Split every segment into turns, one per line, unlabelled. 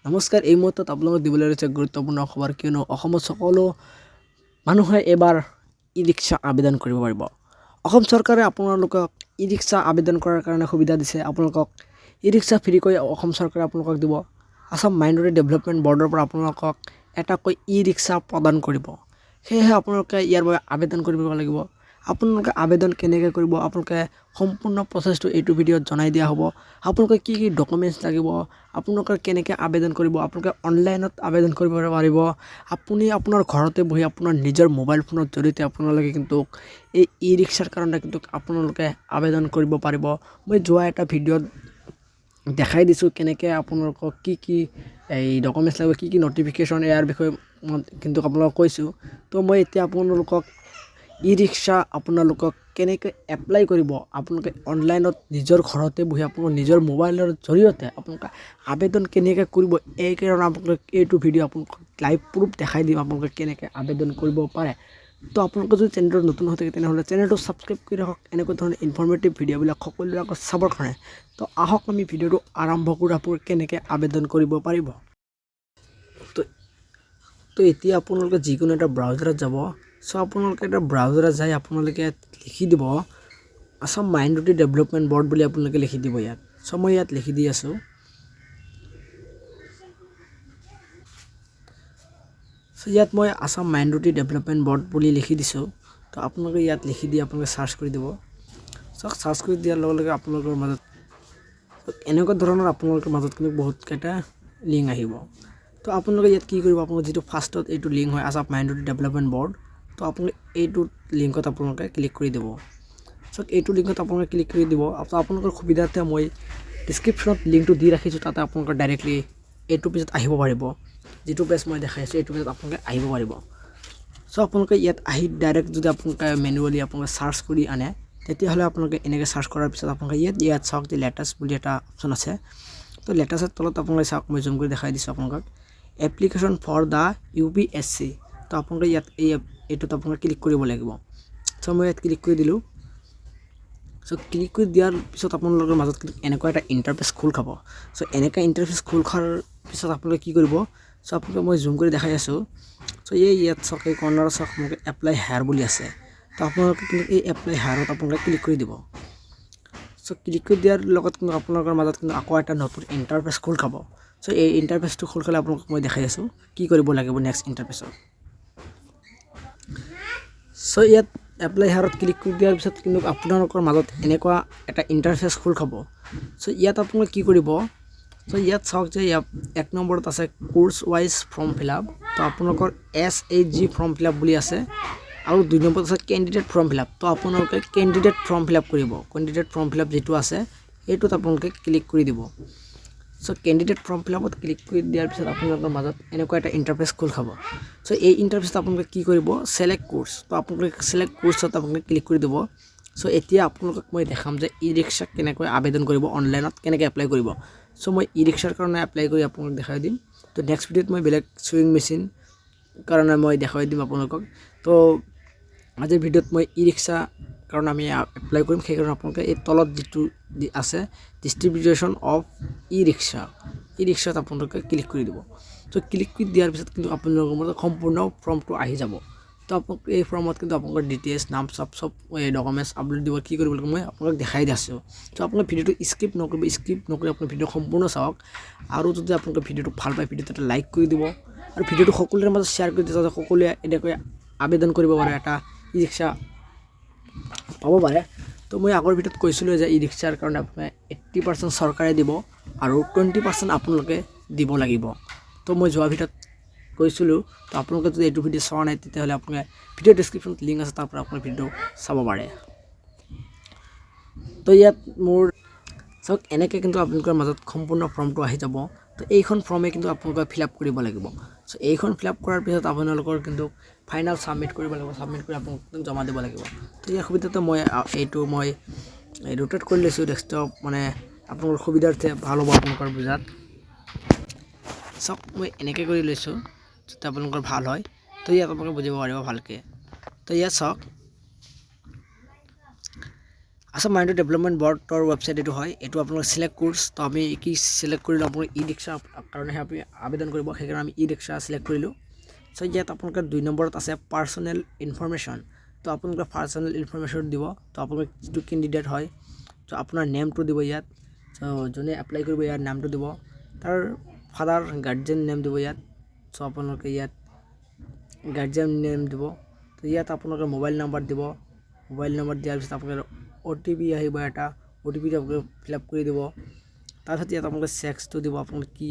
নমস্কাৰ এই মুহূৰ্তত আপোনালোকক দিবলৈ লৈছে গুৰুত্বপূৰ্ণ খবৰ কিয়নো অসমত সকলো মানুহে এবাৰ ই-ৰিক্সা আবেদন কৰিব পাৰিব। অসম চৰকাৰে আপোনালোকক ই-ৰিক্সা আবেদন কৰাৰ কাৰণে সুবিধা দিছে। আপোনালোকক ই-ৰিক্সা ফ্ৰীকৈ অসম চৰকাৰে আপোনালোকক দিব। আসাম মাইনৰিটি ডেভেলপমেণ্ট বৰ্ডৰ পৰা আপোনালোকক এটাকৈ ই-ৰিক্সা প্ৰদান কৰিব। সেয়েহে আপোনালোকে ইয়াৰ বাবে আবেদন কৰিব লাগিব। আপোনালোকে আবেদন কেনেকৈ কৰিব আপোনালোকে সম্পূৰ্ণ প্ৰচেছটো এইটো ভিডিঅ'ত জনাই দিয়া হ'ব। আপোনালোকে কি কি ডকুমেণ্টছ লাগিব, আপোনালোকে কেনেকৈ আবেদন কৰিব, আপোনালোকে অনলাইনত আবেদন কৰিব পাৰিব। আপুনি আপোনাৰ ঘৰতে বহি আপোনাৰ নিজৰ মোবাইল ফোনৰ জৰিয়তে আপোনালোকে কিন্তু এই ই-ৰিক্সাৰ কাৰণে কিন্তু আপোনালোকে আবেদন কৰিব পাৰিব। মই যোৱা এটা ভিডিঅ'ত দেখাই দিছোঁ কেনেকৈ আপোনালোকক কি এই ডকুমেণ্টছ লাগিব, কি নটিফিকেশ্যন ইয়াৰ বিষয়ে কিন্তু আপোনালোকক কৈছোঁ। তো মই এতিয়া আপোনালোকক ই-ৰিক্সা আপোনালোকক কেনেকৈ এপ্লাই কৰিব, আপোনালোকে অনলাইনত নিজৰ ঘৰতে বহি আপোনালোকৰ নিজৰ মোবাইলৰ জৰিয়তে আপোনালোকে আবেদন কেনেকৈ কৰিব, এই কাৰণে আপোনালোকে এইটো ভিডিঅ' আপোনালোকক লাইভ প্ৰুফ দেখাই দিম আপোনালোকে কেনেকৈ আবেদন কৰিব পাৰে। তো আপোনালোকে যদি চেনেলটো নতুন হৈ থাকে তেনেহ'লে চেনেলটো ছাবস্ক্ৰাইব কৰি ৰাখক এনেকুৱা ধৰণৰ ইনফৰ্মেটিভ ভিডিঅ'বিলাক সকলোৰে আগত চাবৰ কাৰণে। তো আহক আমি ভিডিঅ'টো আৰম্ভ কৰোঁ আপোনালোকে কেনেকৈ আবেদন কৰিব পাৰিব। তো এতিয়া আপোনালোকে যিকোনো এটা ব্ৰাউজাৰত যাব। চ' আপোনালোকে এটা ব্ৰাউজাৰত যাই আপোনালোকে লিখি দিব আসাম মাইনৰিটি ডেভেলপমেণ্ট বৰ্ড বুলি আপোনালোকে লিখি দিব ইয়াত। চ' মই ইয়াত লিখি দি আছোঁ। চ' ইয়াত মই আসাম মাইনৰিটি ডেভেলপমেণ্ট বৰ্ড বুলি লিখি দিছোঁ। তো আপোনালোকে ইয়াত লিখি দি আপোনালোকে চাৰ্চ কৰি দিব। চ' চাৰ্চ কৰি দিয়াৰ লগে লগে আপোনালোকৰ মাজত এনেকুৱা ধৰণৰ আপোনালোকৰ মাজত কিন্তু বহুতকেইটা লিংক আহিব। তো আপোনালোকে ইয়াত কি কৰিব, আপোনালোকে যিটো ফাৰ্ষ্টত এইটো লিংক হয় আসাম মাইনৰিটি ডেভেলপমেণ্ট বৰ্ড, তো আপোনালোকে এইটো লিংকত আপোনালোকে ক্লিক কৰি দিব। চ' এইটো লিংকত আপোনালোকে ক্লিক কৰি দিব। আপোনালোকৰ সুবিধাৰ্থে মই ডিছক্ৰিপশ্যনত লিংকটো দি ৰাখিছোঁ, তাতে আপোনালোকে ডাইৰেক্টলি এইটো পেজত আহিব পাৰিব। যিটো পেজ মই দেখাই আছোঁ এইটো পেজত আপোনালোকে আহিব পাৰিব। চ' আপোনালোকে ইয়াত আহি ডাইৰেক্ট যদি আপোনালোকে মেনুৱেলি আপোনালোকে চাৰ্চ কৰি আনে তেতিয়াহ'লে আপোনালোকে এনেকৈ চাৰ্চ কৰাৰ পিছত আপোনালোকে ইয়াত চাওক যে লেটেষ্ট বুলি এটা অপশ্যন আছে। তো লেটেষ্টৰ তলত আপোনালোকে চাওক, মই জুম কৰি দেখাই দিছোঁ আপোনালোকক এপ্লিকেশ্যন ফৰ দ্য UPSC। তো আপোনালোকে ইয়াত এইটোত আপোনালোকে ক্লিক কৰিব লাগিব। চ' মই ইয়াত ক্লিক কৰি দিলোঁ। চ' ক্লিক কৰি দিয়াৰ পিছত আপোনালোকৰ মাজত কিন্তু এনেকুৱা এটা ইণ্টাৰফেচ খোল খাব। চ' এনেকুৱা ইণ্টাৰফেচ খোল খোৱাৰ পিছত আপোনালোকে কি কৰিব, চ' আপোনালোকে মই জুম কৰি দেখাই আছোঁ। চ' ইয়াত চাওক এই কৰ্ণাৰত চাওক আপোনালোকে এপ্লাই হেয়াৰ বুলি আছে। তো আপোনালোকে কিন্তু এই এপ্লাই হেয়াৰত আপোনালোকে ক্লিক কৰি দিব। চ' ক্লিক কৰি দিয়াৰ লগত কিন্তু আপোনালোকৰ মাজত কিন্তু আকৌ এটা নতুন ইণ্টাৰফেচ খোল খাব। চ' এই ইণ্টাৰফেচটো খোল খালে আপোনালোকক মই দেখাই আছোঁ কি কৰিব লাগিব নেক্সট ইণ্টাৰফেচত। চ' ইয়াত এপ্লাই হেয়াৰত ক্লিক কৰি দিয়াৰ পিছত কিন্তু আপোনালোকৰ মাজত এনেকুৱা এটা ইণ্টাৰফেচ খোল খাব। চ' ইয়াত আপোনালোকে কি কৰিব, চ' ইয়াত চাওক যে এক নম্বৰত আছে course wise form fill up. তো আপোনালোকৰ SHG ফৰ্ম ফিল আপ বুলি আছে আৰু 2 নম্বৰত আছে কেণ্ডিডেট ফৰ্ম ফিল আপ। তো আপোনালোকে কেণ্ডিডেট ফৰ্ম ফিল আপ কৰিব। কেণ্ডিডেট ফৰ্ম ফিল আপ যিটো আছে এইটোত আপোনালোকে ক্লিক কৰি দিব। চ' কেণ্ডিডেট ফৰ্ম ফিল আপত ক্লিক কৰি দিয়াৰ পিছত আপোনালোকৰ মাজত এনেকুৱা এটা ইণ্টাৰফেচ খোল খাব। চ' এই ইণ্টাৰফেচত আপোনালোকে কি কৰিব, ছিলেক্ট কোৰ্চ। তো আপোনালোকে ছিলেক্ট কোৰ্চত আপোনালোকে ক্লিক কৰি দিব। চ' এতিয়া আপোনালোকক মই দেখাম যে ই-ৰিক্সাক কেনেকৈ আবেদন কৰিব, অনলাইনত কেনেকৈ এপ্লাই কৰিব। চ' মই ই-ৰিক্সাৰ কাৰণে এপ্লাই কৰি আপোনালোকক দেখাই দিম। তো নেক্সট ভিডিঅ'ত মই বেলেগ চুইং মেচিন কাৰণে মই দেখাই দিম আপোনালোকক। তো আজিৰ ভিডিঅ'ত মই ই-ৰিক্সা কাৰণ আমি এপ্লাই কৰিম, সেইকাৰণে আপোনালোকে এই তলত যিটো আছে ডিষ্ট্ৰিবিউশ্যন অফ ই-ৰিক্সাত আপোনালোকে ক্লিক কৰি দিব। চ' ক্লিক কৰি দিয়াৰ পিছত কিন্তু আপোনালোকৰ মাজত সম্পূৰ্ণ ফৰ্মটো আহি যাব। তো আপোনালোকে এই ফৰ্মত কিন্তু আপোনালোকৰ ডিটেইলছ নাম চব এই ডকুমেণ্টছ আপলোড দিব, কি কৰিব লাগিব মই আপোনালোকক দেখাই দিছোঁ। চ' আপোনালোকে ভিডিঅ'টো স্কিপ নকৰি আপোনাৰ ভিডিঅ' সম্পূৰ্ণ চাওক। আৰু যদি আপোনালোকে ভিডিঅ'টো ভাল পায় ভিডিঅ'টো এটা লাইক কৰি দিব আৰু ভিডিঅ'টো সকলোৰে মাজত শ্বেয়াৰ কৰি দিব যাতে সকলোৱে এনেকৈ আবেদন কৰিব পাৰে, এটা ই-ৰিক্সা পাব পাৰে। তো মই আগৰ ভিডিঅ'ত কৈছিলোঁ যে ই-ৰিক্সাৰ কাৰণে আপোনাৰ 80% চৰকাৰে দিব আৰু 20% আপোনালোকে দিব লাগিব। তো মই যোৱা ভিডিঅ'ত কৈছিলোঁ। তো আপোনালোকে যদি এইটো ভিডিঅ' চোৱা নাই তেতিয়াহ'লে আপোনালোকে ভিডিঅ' ডিছক্ৰিপশ্যনত লিংক আছে, তাৰ পৰা আপোনাৰ ভিডিঅ' চাব পাৰে। তো ইয়াত মোৰ চাওক এনেকৈ কিন্তু আপোনালোকৰ মাজত সম্পূৰ্ণ ফৰ্মটো আহি যাব। তো এইখন ফৰ্মে কিন্তু আপোনালোকে ফিল আপ কৰিব লাগিব। চ' এইখন ফিল আপ কৰাৰ পিছত আপোনালোকৰ কিন্তু ফাইনেল ছাবমিট কৰিব লাগিব। ছাবমিট কৰি আপোনালোকক জমা দিব লাগিব। তো ইয়াৰ সুবিধাটো মই ৰোটেট কৰি লৈছোঁ ডেস্কটপ, মানে আপোনালোকৰ সুবিধাৰ্থে ভাল হ'ব আপোনালোকৰ বুজাত। চাওক মই এনেকৈ কৰি লৈছোঁ যাতে আপোনালোকৰ ভাল হয়। তো ইয়াত আপোনালোকে বুজিব পাৰিব ভালকৈ। তো ইয়াত চাওক আসাম মাইনৰিটি ডেভেলপমেণ্ট বৰ্ডৰ ৱেবছাইট এইটো হয়। এইটো আপোনালোকে চিলেক্ট কোৰ্চ, তো আমি কি চিলেক্ট কৰিলোঁ, আপোনালোকে ই ৰিক্সা কাৰণেহে আপুনি আবেদন কৰিব, সেইকাৰণে আমি ই ৰিক্সা চিলেক্ট কৰিলোঁ। চ' ইয়াত আপোনালোকে 2 নম্বৰত আছে পাৰ্চনেল ইনফৰমেশ্যন। তো আপোনালোকে পাৰ্চনেল ইনফৰমেশ্যন দিব। তো আপোনালোকে যিটো কেণ্ডিডেট হয়, চ' আপোনাৰ নেমটো দিব ইয়াত। চ' যোনে এপ্লাই কৰিব ইয়াত নামটো দিব, তাৰ ফাদাৰ গাৰ্জেন নেম দিব ইয়াত। চ' আপোনালোকে ইয়াত গাৰ্জেন নেম দিব। তো ইয়াত আপোনালোকে মোবাইল নাম্বাৰ দিব। মোবাইল নাম্বাৰ দিয়াৰ পিছত আপোনালোকে OTP আহিব এটা, OTPটো আপোনালোকে ফিল আপ কৰি দিব। তাৰপিছত ইয়াত আপোনালোকে ছেক্সটো দিব, আপোনালোকে কি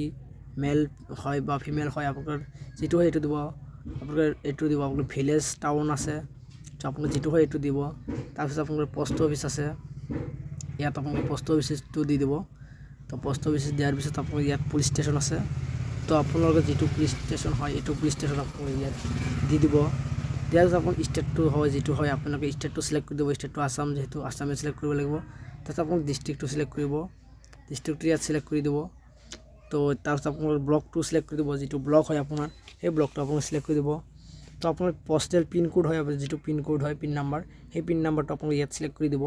মেল হয় বা ফিমেল হয়, আপোনালোকৰ যিটো হয় এইটো দিব। আপোনালোকে এইটো দিব, আপোনালোকৰ ভিলেজ টাউন আছে, চ' আপোনালোকে যিটো হয় এইটো দিব। তাৰপিছত আপোনালোকৰ পোষ্ট অফিচ আছে, ইয়াত আপোনালোকে পোষ্ট অফিচটো দি দিব। তো পোষ্ট অফিচ দিয়াৰ পিছত আপোনালোকে ইয়াত পুলিচ ষ্টেচন আছে, তো আপোনালোকে যিটো পুলিচ ষ্টেচন হয় এইটো পুলিচ ষ্টেচন আপোনালোকে ইয়াত দি দিব। দিয়াৰ পিছত আপোনাৰ ষ্টেটটো হয় যিটো হয় আপোনালোকে ষ্টেটটো চিলেক্ট কৰি দিব। ষ্টেটটো আসাম, যিহেতু আসামে চিলেক্ট কৰিব লাগিব। তাৰপিছত আপোনালোকে ডিষ্ট্ৰিক্টটো চিলেক্ট কৰিব, ডিষ্ট্ৰিক্টটো ইয়াত চিলেক্ট কৰি দিব। তো তাৰপিছত আপোনালোকে ব্লকটো চিলেক্ট কৰি দিব, যিটো ব্লক হয় আপোনাৰ সেই ব্লকটো আপোনালোকে চিলেক্ট কৰি দিব। তো আপোনাৰ পষ্টেল পিন কোড হয়, যিটো পিন কোড হয়, পিন নাম্বাৰ, সেই পিন নাম্বাৰটো আপোনালোকে ইয়াত চিলেক্ট কৰি দিব।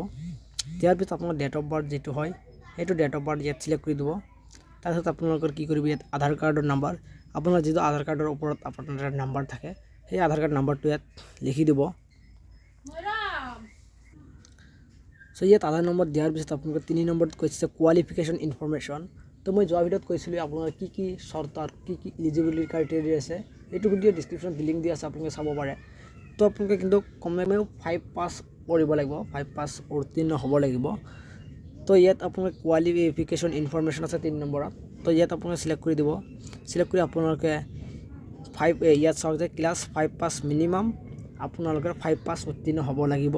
দিয়াৰ পিছত আপোনাৰ ডেট অফ বাৰ্থ যিটো হয় সেইটো ডেট অফ বাৰ্থ ইয়াত চিলেক্ট কৰি দিব। তাৰপিছত আপোনালোকৰ কি কৰিব, ইয়াত আধাৰ কাৰ্ডৰ নাম্বাৰ, আপোনাৰ যিটো আধাৰ কাৰ্ডৰ ওপৰত আপোনাৰ নাম্বাৰ থাকে সেই আধাৰ কাৰ্ড নাম্বাৰটো ইয়াত লিখি দিব। চ' ইয়াত আধাৰ নম্বৰ দিয়াৰ পিছত আপোনালোকে 3 নম্বৰত কৈছে কোৱালিফিকেশ্যন ইনফৰমেশ্যন। তো মই যোৱা ভিডিঅ'ত কৈছিলোঁ আপোনাৰ কি চৰ্ত, কি ইলিজিবিলিটি ক্ৰাইটেৰিয়া আছে, এইটো ভিডিঅ' ডিছক্ৰিপশ্যনত লিংক দি আছে, আপোনালোকে চাব পাৰে। তো আপোনালোকে কিন্তু কমেও 5 পাছ কৰিব লাগিব, 5 পাছ উত্তীৰ্ণ হ'ব লাগিব। তো ইয়াত আপোনালোকে কোৱালিফিকেশ্যন ইনফৰমেশ্যন আছে 3 নম্বৰত। তো ইয়াত আপোনালোকে চিলেক্ট কৰি দিব। চিলেক্ট কৰি আপোনালোকে ইয়াত চাওক যে ক্লাছ 5 পাছ মিনিমাম আপোনালোকে 5 পাছ উত্তীৰ্ণ হ'ব লাগিব।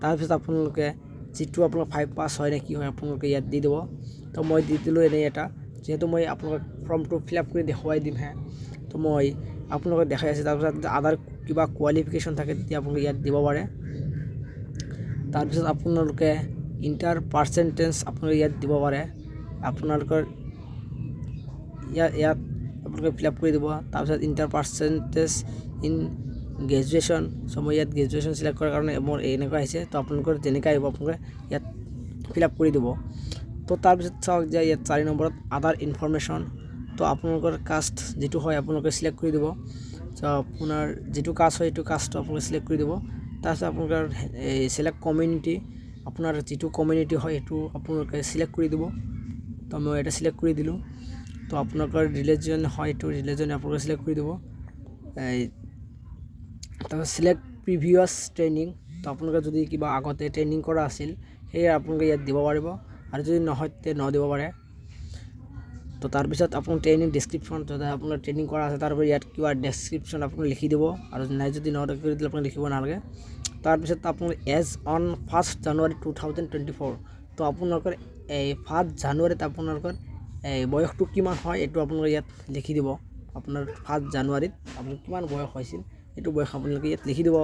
তাৰপিছত আপোনালোকে যিটো আপোনাৰ 5 পাছ হয় নে কি হয় আপোনালোকে ইয়াত দি দিব। তো মই দি দিলোঁ এনেই এটা, যিহেতু মই আপোনালোকক ফৰ্মটো ফিল আপ কৰি দেখুৱাই দিমহে, তো মই আপোনালোকক দেখাই আছোঁ। তাৰপিছত আদাৰ কিবা কোৱালিফিকেশ্যন থাকে তেতিয়া আপোনালোকে ইয়াত দিব পাৰে। তাৰপিছত আপোনালোকে ইণ্টাৰ পাৰ্চেণ্টেজ আপোনালোকে ইয়াত দিব পাৰে। আপোনালোকৰ ইয়াত আপোনালোকে ফিল আপ কৰি দিব। তাৰপিছত ইণ্টাৰ পাৰ্চেণ্টেজ ইন গ্ৰেজুৱেশ্যন, চ' মই ইয়াত গ্ৰেজুৱেশ্যন চিলেক্ট কৰাৰ কাৰণে মোৰ এনেকুৱা আহিছে। তো আপোনালোকৰ যেনেকৈ আহিব আপোনালোকে ইয়াত ফিল আপ কৰি দিব। তো তাৰপিছত চাওক যে ইয়াত 4 নম্বৰত আদাৰ ইনফৰমেশ্যন। তো আপোনালোকৰ কাষ্ট যিটো হয় আপোনালোকে চিলেক্ট কৰি দিব। চ' আপোনাৰ যিটো কাষ্ট হয় এইটো কাষ্টটো আপোনালোকে চিলেক্ট কৰি দিব। তাৰপিছত আপোনালোকৰ চিলেক্ট কমিউনিটি, আপোনাৰ যিটো কমিউনিটি হয় সেইটো আপোনালোকে চিলেক্ট কৰি দিব। তো মই এটা চিলেক্ট কৰি দিলোঁ। তো আপোনালোকৰ ৰিলিজন হয় এইটো ৰিলিজন আপোনালোকে চিলেক্ট কৰি দিব। তাৰপিছত চিলেক্ট প্ৰিভিয়াছ ট্ৰেইনিং, তো আপোনালোকে যদি কিবা আগতে ট্ৰেইনিং কৰা আছিল সেয়ে আপোনালোকে ইয়াত দিব পাৰিব, আৰু যদি নহয় তেতিয়া দিব পাৰে। তো তাৰপিছত আপোনাৰ ট্ৰেইনিং ডেছক্ৰিপশ্যন, যদি আপোনাৰ ট্ৰেইনিং কৰা আছে তাৰপৰা ইয়াত কিবা ডেছক্ৰিপশ্যন আপুনি লিখি দিব, আৰু নাই যদি কৰি দিলে আপুনি লিখিব নালাগে। তাৰপিছত আপোনাৰ এজ অন 1 জানুৱাৰী 2024, তো আপোনালোকৰ 1 জানুৱাৰীত আপোনালোকৰ বয়সটো কিমান হয় এইটো আপোনালোকে ইয়াত লিখি দিব। আপোনাৰ 1 জানুৱাৰীত আপোনাৰ কিমান বয়স হৈছিল এইটো বয়স আপোনালোকে ইয়াত লিখি দিব।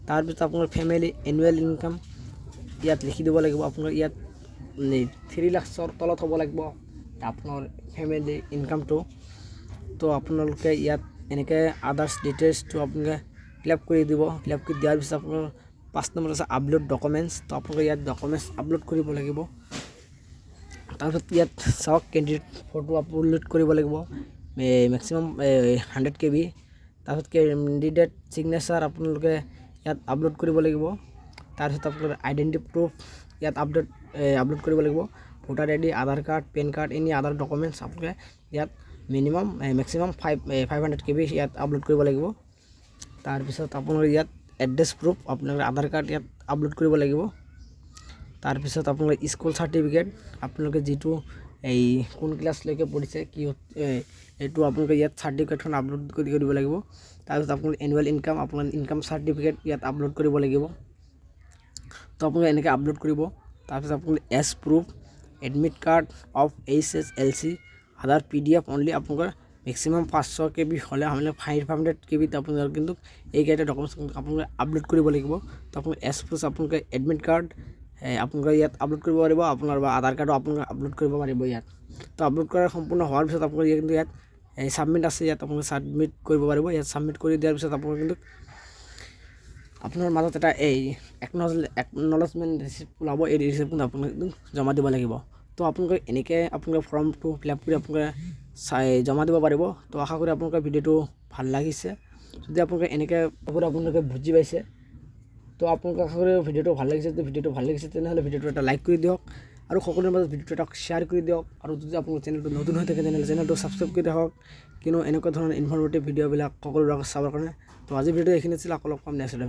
তাৰপিছত আপোনাৰ ফেমিলি এনুৱেল ইনকাম ইয়াত লিখি দিব লাগিব। আপোনাৰ ইয়াত 3 লাখৰ তলত হ'ব লাগিব আপোনাৰ ফেমিলি ইনকামটো। তো আপোনালোকে ইয়াত এনেকৈ আদাৰ্ছ ডিটেইলছটো আপোনালোকে ফিল আপ কৰি দিব। ফিল আপ কৰি দিয়াৰ পিছত আপোনাৰ 5 নম্বৰ আছে আপলোড ডকুমেণ্টছ। তো আপোনালোকে ইয়াত ডকুমেণ্টছ আপলোড কৰিব লাগিব। তাৰপিছত ইয়াত চাওক কেণ্ডিডেট ফটো আপলোড কৰিব লাগিব, মেক্সিমাম 100 KB। তাৰপিছত কেণ্ডিডেট ছিগনেচাৰ আপোনালোকে ইয়াত আপলোড কৰিব লাগিব। তাৰপিছত আপোনাৰ আইডেণ্টি প্ৰুফ ইয়াত আপলোড কৰিব লাগিব। Voter ID, Aadhaar card, PAN card, any other documents আপোনালোকে ইয়াত মেক্সিমাম 500 KB ইয়াত আপলোড কৰিব লাগিব। তাৰপিছত আপোনাৰ ইয়াত এড্ৰেছ প্ৰুফ আপোনালোকে আধাৰ কাৰ্ড ইয়াত আপলোড কৰিব লাগিব। তাৰপিছত আপোনালোকে স্কুল চাৰ্টিফিকেট, আপোনালোকে যিটো কোন ক্লাছলৈকে পঢ়িছে কি এইটো আপোনালোকে ইয়াত চাৰ্টিফিকেটখন আপলোড কৰি দিব লাগিব। তাৰপিছত আপোনাৰ এনুৱেল ইনকাম, আপোনাৰ ইনকাম চাৰ্টিফিকেট ইয়াত আপলোড কৰিব লাগিব। তো আপোনালোকে এনেকৈ আপলোড কৰিব। তাৰপিছত আপোনালোকে age proof, admit card of HSLC, Aadhaar PDF only আপোনালোকৰ মেক্সিমাম 500 KB হ'লে 500 KB আপোনালোকে কিন্তু এইকেইটা ডকুমেণ্টছ আপোনালোকে আপলোড কৰিব লাগিব। তো আপোনালোকে এজ প্ৰুফ আপোনালোকে এডমিট কাৰ্ড আপোনালোকে ইয়াত আপলোড কৰিব পাৰিব, আপোনাৰ বা আধাৰ কাৰ্ডো আপোনালোকে আপলোড কৰিব পাৰিব ইয়াত। তো আপলোড কৰা সম্পূৰ্ণ হোৱাৰ পিছত আপোনালোকে কিন্তু ইয়াত ছাবমিট আছে, ইয়াত আপোনালোকে ছাবমিট কৰিব পাৰিব। ইয়াত ছাবমিট কৰি দিয়াৰ পিছত আপোনালোকে কিন্তু আপোনাৰ মাজত এটা এই একনলেজমেণ্ট ৰিচিপ্ট ওলাব। এই ৰিচিপ্টখন আপোনালোকে জমা দিব লাগিব। তো আপোনালোকে এনেকৈ আপোনালোকে ফৰ্মটো ফিল আপ কৰি আপোনালোকে জমা দিব পাৰিব। তো আশা কৰি আপোনালোকৰ ভিডিঅ'টো ভাল লাগিছে। যদি আপোনালোকে এনেকৈ আপোনালোকে বুজি পাইছে, তো আপোনালোকে আশা কৰি ভিডিঅ'টো ভাল লাগিছে। যদি ভিডিঅ'টো ভাল লাগিছে তেনেহ'লে ভিডিঅ'টো এটা লাইক কৰি দিয়ক আৰু সকলোৰে মাজত ভিডিঅ'টো এটা শ্বেয়াৰ কৰি দিয়ক। আৰু যদি আপোনালোকৰ চেনেলটো নতুন হৈ থাকে তেনেহ'লে চেনেলটো ছাবস্ক্ৰাইব কৰি ৰাখক, কিয়নো এনেকুৱা ধৰণৰ ইনফৰ্মেটিভ ভিডিঅ'বিলাক সকলোৰে আগত চাবৰ কাৰণে। তো আজি ভিডিঅ'টো এইখিনি আছিল। আকৌ লগ পাম নেক্সট ভিডিঅ'ত।